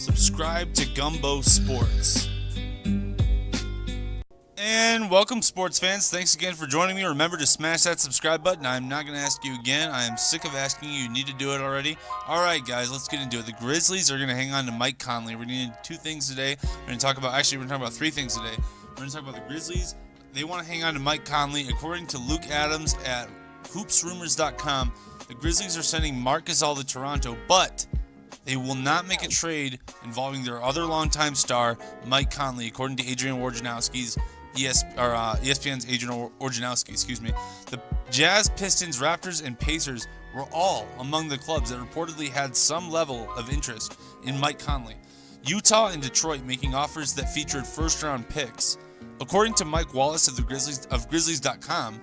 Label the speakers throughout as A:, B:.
A: Subscribe to Gumbo Sports. And welcome, sports fans. Thanks again for joining me. Remember to smash that subscribe button. I'm not going to ask you again. I am sick of asking you. You need to do it already. All right, guys, let's get into it. The Grizzlies are going to hang on to Mike Conley. We're going to do two things today. We're going to talk about three things today. We're going to talk about the Grizzlies. They want to hang on to Mike Conley. According to Luke Adams at hoopsrumors.com, the Grizzlies are sending Marc Gasol to Toronto, but they will not make a trade involving their other longtime star, Mike Conley, according to Adrian Wojnarowski's ESPN's Adrian Wojnarowski. The Jazz, Pistons, Raptors, and Pacers were all among the clubs that reportedly had some level of interest in Mike Conley. Utah and Detroit making offers that featured first-round picks. According to Mike Wallace of Grizzlies.com,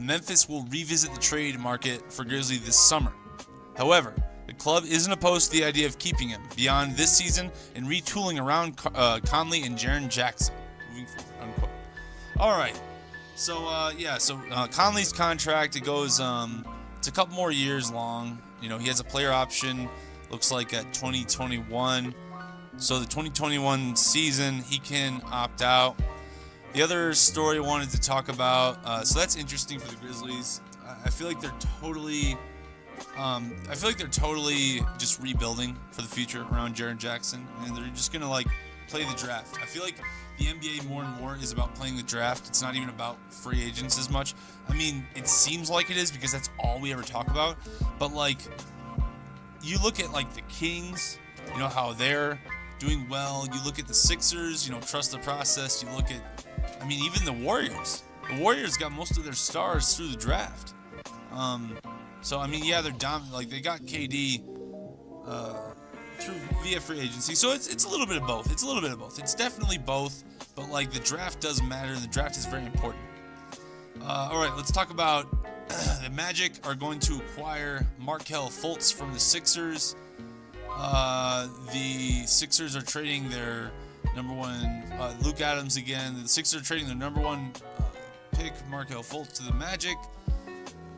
A: Memphis will revisit the trade market for Grizzly this summer. However, the club isn't opposed to the idea of keeping him beyond this season and retooling around Conley and Jaren Jackson. Moving forward, unquote. All right. So Conley's contract, it goes, it's a couple more years long. You know, he has a player option, looks like at 2021. So the 2021 season, he can opt out. The other story I wanted to talk about, so that's interesting for the Grizzlies. I feel like they're totally just rebuilding for the future around Jaren Jackson, and they're just gonna play the draft. I feel like the NBA more and more is about playing the draft. It's not even about free agents as much. I mean, it seems like it is because that's all we ever talk about. But you look at the Kings, you know how they're doing well. You look at the Sixers, trust the process. You look at, even the Warriors. The Warriors got most of their stars through the draft. They're dominant. They got KD via free agency. So it's a little bit of both. It's definitely both. But the draft does matter, and the draft is very important. All right, let's talk about the Magic are going to acquire Markelle Fultz from the Sixers. The Sixers are trading their number one, Luke Adams again. The Sixers are trading their number one pick, Markelle Fultz, to the Magic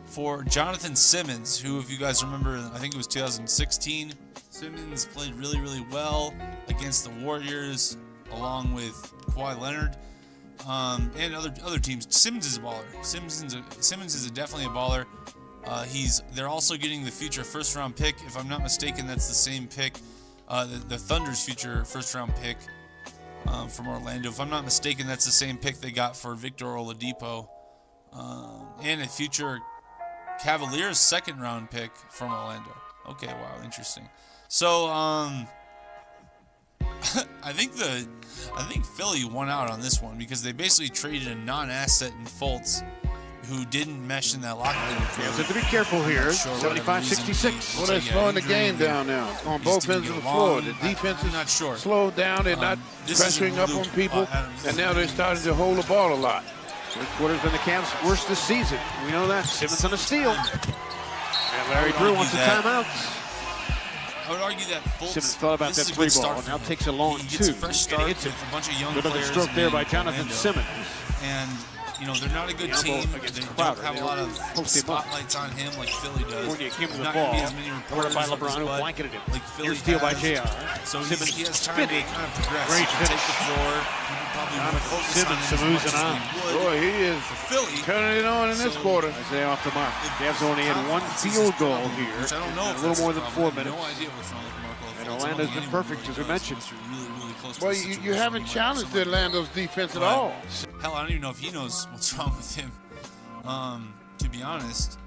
A: for Jonathan Simmons, who, if you guys remember, I think it was 2016. Simmons played really, really well against the Warriors, along with Kawhi Leonard and other teams. Simmons is a baller. Simmons is definitely a baller. They're also getting the future first-round pick. If I'm not mistaken, that's the same pick, the Thunder's future first-round pick from Orlando. If I'm not mistaken, that's the same pick they got for Victor Oladipo, and a future Cavaliers second-round pick from Orlando. Okay, wow, interesting. So, I think Philly won out on this one because they basically traded a non-asset in Fultz, who didn't mesh in that locker room.
B: So to be careful here, 75-66.
C: Well, they're slowing the game down now. It's on both ends of the floor. The defense is slowed down. They're not pressuring up on people, and now they're starting to hold the ball a lot.
B: Third quarter's been the Cavs' worst this season. We know that. Simmons on a steal. And Larry Brew wants a timeout.
A: I would argue that Fultz,
B: Simmons thought about that three ball, and now takes a long
A: he
B: two.
A: Gets a fresh start with a bunch of young
B: Good
A: players.
B: stroke there by Jonathan Simmons.
A: And they're not a good team. They don't have a lot of spotlights on him like Philly does.
B: California came to the
A: not
B: ball.
A: As many reporters
B: by LeBron, who blanketed him.
A: like Philly
B: Here's steal by JR.
A: So
B: Simmons
A: he has time to
B: spinning.
A: kind of progress.
B: Great
A: He can take
B: finish.
A: the floor. Probably won't focus on
B: Simmons
A: it as much
B: smoozing
A: as
B: on.
A: he would
C: Boy, he is
A: for Philly.
C: turning it on in this quarter.
B: Isaiah off the mark. Cavs only had one field goal here.
A: Which I don't know
B: A
A: if
B: little more than 4
A: I have
B: minutes.
A: no idea what's wrong with Markelle Fultz.
B: And
A: I don't
B: Orlando's
A: think
B: been
A: anyone
B: perfect,
A: really
B: as we
A: does.
B: mentioned.
A: Unless you're really, really close to
C: Well,
A: the
C: you
A: situation
C: haven't
A: like
C: challenged
A: someone-
C: Orlando's defense at
A: But,
C: all.
A: Hell, I don't even know if he knows what's wrong with him, to be honest.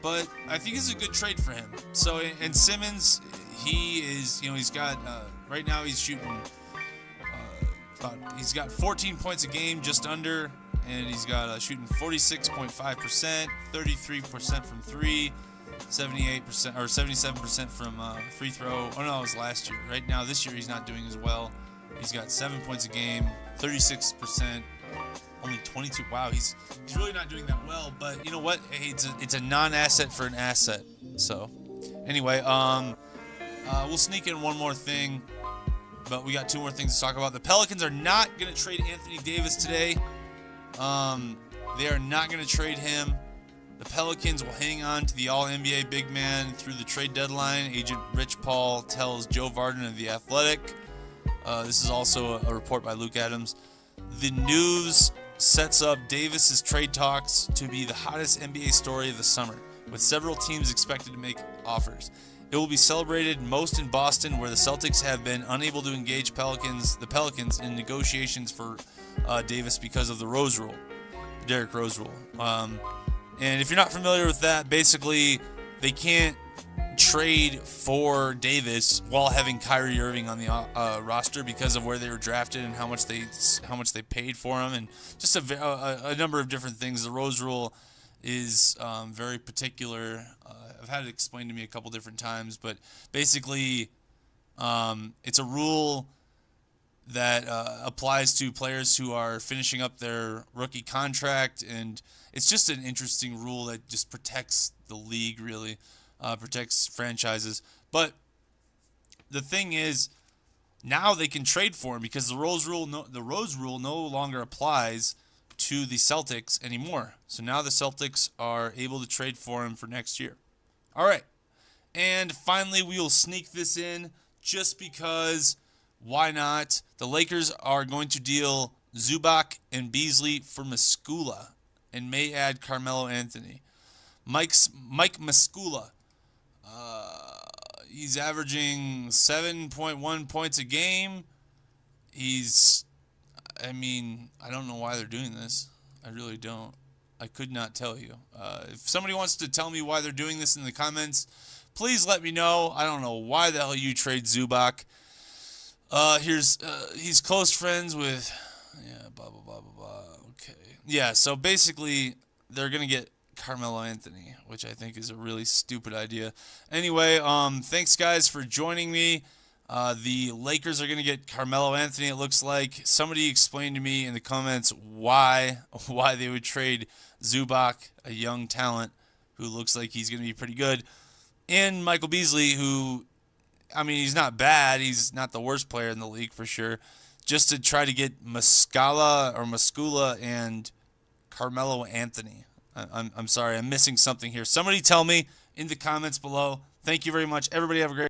A: But I think it's a good trade for him. So, and Simmons, he is, he's got, right now he's shooting, he's got 14 points a game, just under, and he's got shooting 46.5%, 33% from three, 78% or 77% from free throw. Oh no, it was last year. Right now, this year he's not doing as well. He's got 7 points a game, 36%, only 22. Wow, he's really not doing that well. But you know what? Hey, it's a non-asset for an asset. So anyway, we'll sneak in one more thing, but we got two more things to talk about. The Pelicans are not going to trade Anthony Davis today. They are not going to trade him. The Pelicans will hang on to the All-NBA big man through the trade deadline. Agent Rich Paul tells Joe Vardon of The Athletic. This is also a report by Luke Adams. The news sets up Davis's trade talks to be the hottest NBA story of the summer, with several teams expected to make offers. It will be celebrated most in Boston, where the Celtics have been unable to engage the Pelicans in negotiations for Davis because of the Rose Rule, the Derrick Rose Rule. And if you're not familiar with that, basically they can't trade for Davis while having Kyrie Irving on the roster because of where they were drafted and how much they paid for him, and just a number of different things. The Rose Rule is very particular. I've had it explained to me a couple different times, but basically it's a rule that applies to players who are finishing up their rookie contract, and it's just an interesting rule that just protects the league, really. Protects franchises. But the thing is, now they can trade for him because the Rose Rule no longer applies to the Celtics anymore. So now the Celtics are able to trade for him for next year. All right. And finally, we will sneak this in just because why not? The Lakers are going to deal Zubac and Beasley for Muscala and may add Carmelo Anthony. Mike Muscala. He's averaging 7.1 points a game. I don't know why they're doing this. I really don't. I could not tell you. If somebody wants to tell me why they're doing this in the comments, please let me know. I don't know why the hell you trade Zubac. He's close friends with, blah, blah, blah, blah, blah. Okay. Yeah, so basically they're going to get Carmelo Anthony, which I think is a really stupid idea. Anyway, thanks guys for joining me. The Lakers are going to get Carmelo Anthony, it looks like. Somebody explained to me in the comments why they would trade Zubac, a young talent who looks like he's going to be pretty good, and Michael Beasley, who, he's not bad. He's not the worst player in the league for sure. Just to try to get Muscala and Carmelo Anthony. I'm sorry, I'm missing something here. Somebody tell me in the comments below. Thank you very much. Everybody have a great